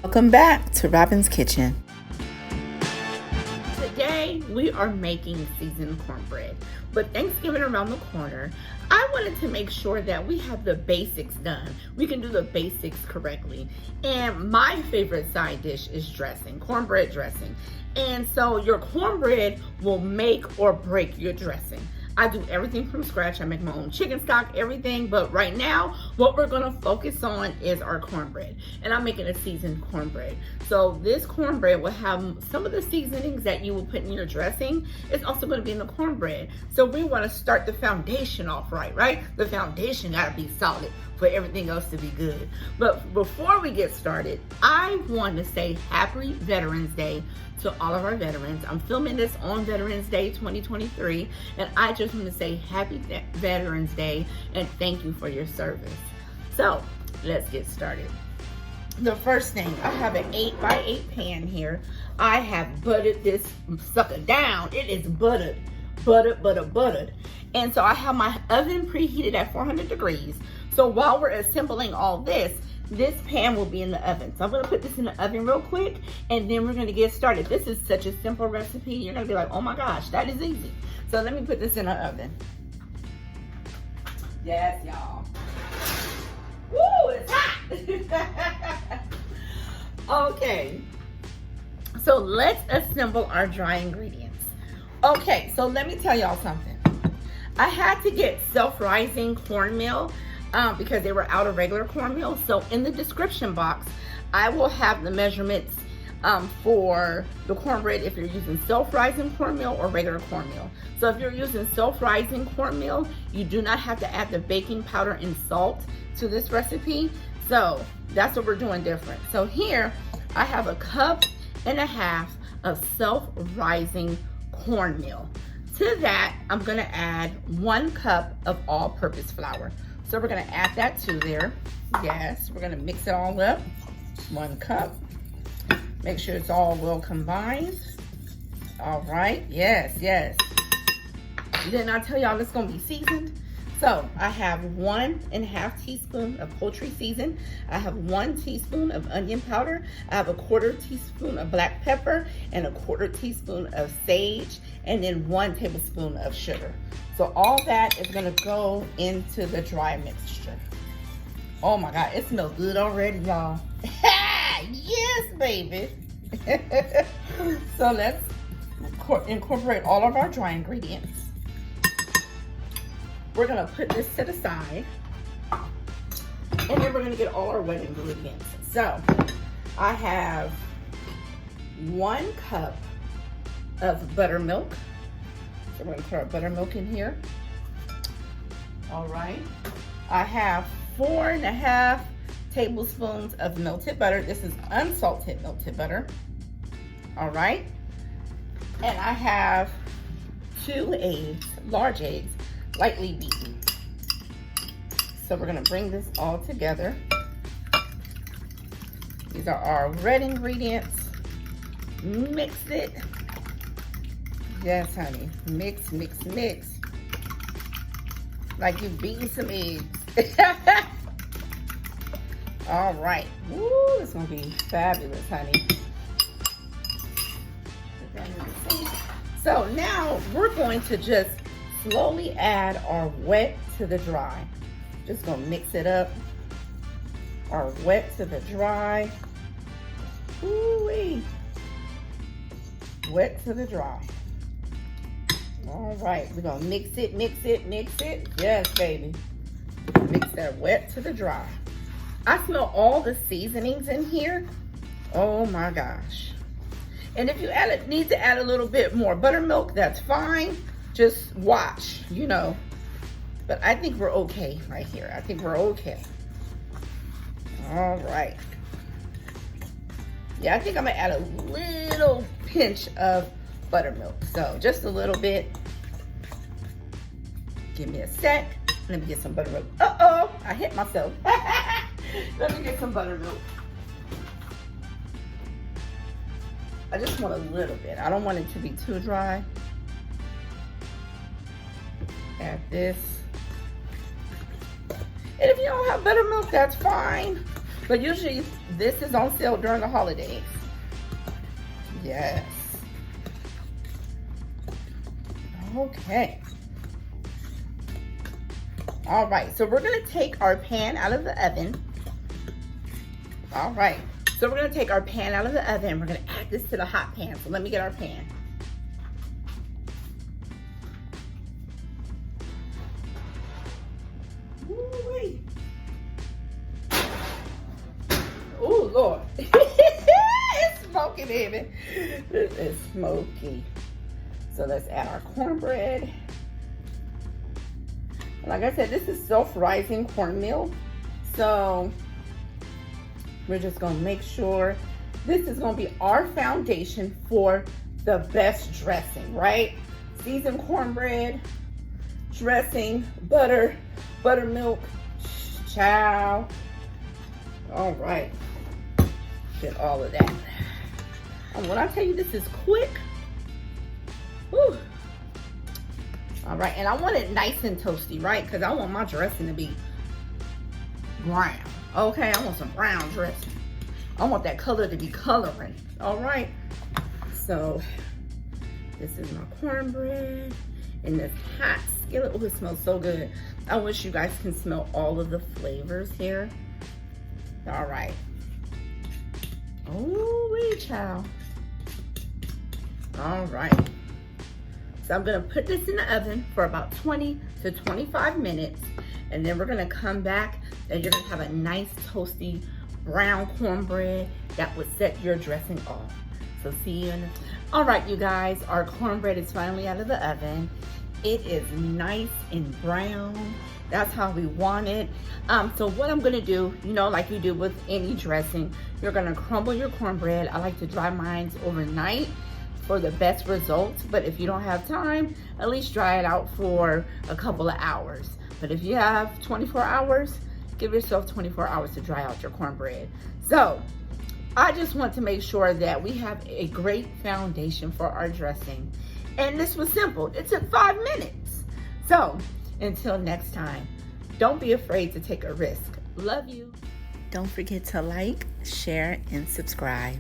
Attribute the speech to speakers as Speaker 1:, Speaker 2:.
Speaker 1: Welcome back to Robin's Kitchen.
Speaker 2: Today we are making seasoned cornbread. With Thanksgiving around the corner, I wanted to make sure that we have the basics done. We can do the basics correctly. And my favorite side dish is dressing, cornbread dressing. And so your cornbread will make or break your dressing. I do everything from scratch. I make my own chicken stock, everything. But right now, what we're gonna focus on is our cornbread. And I'm making a seasoned cornbread. So this cornbread will have some of the seasonings that you will put in your dressing. It's also gonna be in the cornbread. So we wanna start the foundation off right? The foundation gotta be solid for everything else to be good. But before we get started, I want to say Happy Veterans Day to all of our veterans. I'm filming this on Veterans Day 2023, and I just want to say Happy Veterans Day and thank you for your service. So let's get started. The first thing, I have an 8x8 pan here. I have buttered this sucker down. It is buttered. And so I have my oven preheated at 400 degrees. So while we're assembling all this pan will be in the oven. So I'm gonna put this in the oven real quick and then we're gonna get started. This is such a simple recipe. You're gonna be like, oh my gosh, that is easy. So let me put this in the oven. Yes, y'all. Woo, it's hot. Okay, so let's assemble our dry ingredients. Okay, so let me tell y'all something. I had to get self-rising cornmeal because they were out of regular cornmeal. So in the description box, I will have the measurements for the cornbread if you're using self-rising cornmeal or regular cornmeal. So if you're using self-rising cornmeal, you do not have to add the baking powder and salt to this recipe. So that's what we're doing different. So here I have 1.5 cups of self-rising cornmeal. To that, I'm gonna add 1 cup of all-purpose flour. So we're gonna add that to there. Yes, we're gonna mix it all up. 1 cup. Make sure it's all well combined. All right, yes. Didn't I tell y'all it's gonna be seasoned? So I have 1.5 teaspoon of poultry season. I have 1 teaspoon of onion powder. I have 1/4 teaspoon of black pepper and 1/4 teaspoon of sage, and then 1 tablespoon of sugar. So all that is gonna go into the dry mixture. Oh my God, it smells good already, y'all. Yes, baby. So let's incorporate all of our dry ingredients. We're gonna put this to the side, and then we're gonna get all our wet ingredients. So I have 1 cup of buttermilk. So we're gonna put our buttermilk in here. All right. I have 4.5 tablespoons of melted butter. This is unsalted melted butter. All right. And I have 2 eggs, large eggs, lightly beaten. So we're gonna bring this all together. These are our red ingredients. Mix it. Yes, honey. Mix. Like you've beaten some eggs. All right. Woo, it's gonna be fabulous, honey. So now we're going to just slowly add our wet to the dry. Just gonna mix it up. Our wet to the dry. Ooh-wee. Wet to the dry. All right, we're gonna mix it. Yes, baby. Mix that wet to the dry. I smell all the seasonings in here. Oh my gosh. And if you need to add a little bit more buttermilk, that's fine. Just watch, you know. But I think we're okay right here. I think we're okay. All right. Yeah, I think I'm gonna add a little pinch of buttermilk. So just a little bit. Give me a sec. Let me get some buttermilk. Uh-oh, I hit myself. Let me get some buttermilk. I just want a little bit. I don't want it to be too dry. Add this. And if you don't have buttermilk, that's fine. But usually this is on sale during the holidays. Yes. Okay. All right, so we're gonna take our pan out of the oven. All right, so we're gonna take our pan out of the oven. We're gonna add this to the hot pan. So let me get our pan. Ooh-wee. Ooh, Lord. It's smoky, baby. This is smoky. So let's add our cornbread. Like I said, this is self-rising cornmeal. So we're just gonna make sure this is gonna be our foundation for the best dressing, right? Seasoned cornbread, dressing, butter, buttermilk, chow. All right, get all of that. And when I tell you this is quick, whew. All right, and I want it nice and toasty, right? Because I want my dressing to be brown. Okay, I want some brown dressing. I want that color to be coloring. All right. So this is my cornbread in this hot skillet. Oh, it smells so good. I wish you guys can smell all of the flavors here. All right. Oh, wee chow. All right. So I'm gonna put this in the oven for about 20 to 25 minutes, and then we're gonna come back and you're gonna have a nice toasty brown cornbread that would set your dressing off. So see you in all right, you guys, our cornbread is finally out of the oven. It is nice and brown. That's how we want it. So what I'm gonna do, you know, like you do with any dressing, you're gonna crumble your cornbread. I like to dry mine overnight for the best results, but if you don't have time, at least dry it out for a couple of hours. But if you have 24 hours, give yourself 24 hours to dry out your cornbread. So I just want to make sure that we have a great foundation for our dressing. And this was simple. It took 5 minutes. So until next time, don't be afraid to take a risk. Love you.
Speaker 1: Don't forget to like, share, and subscribe.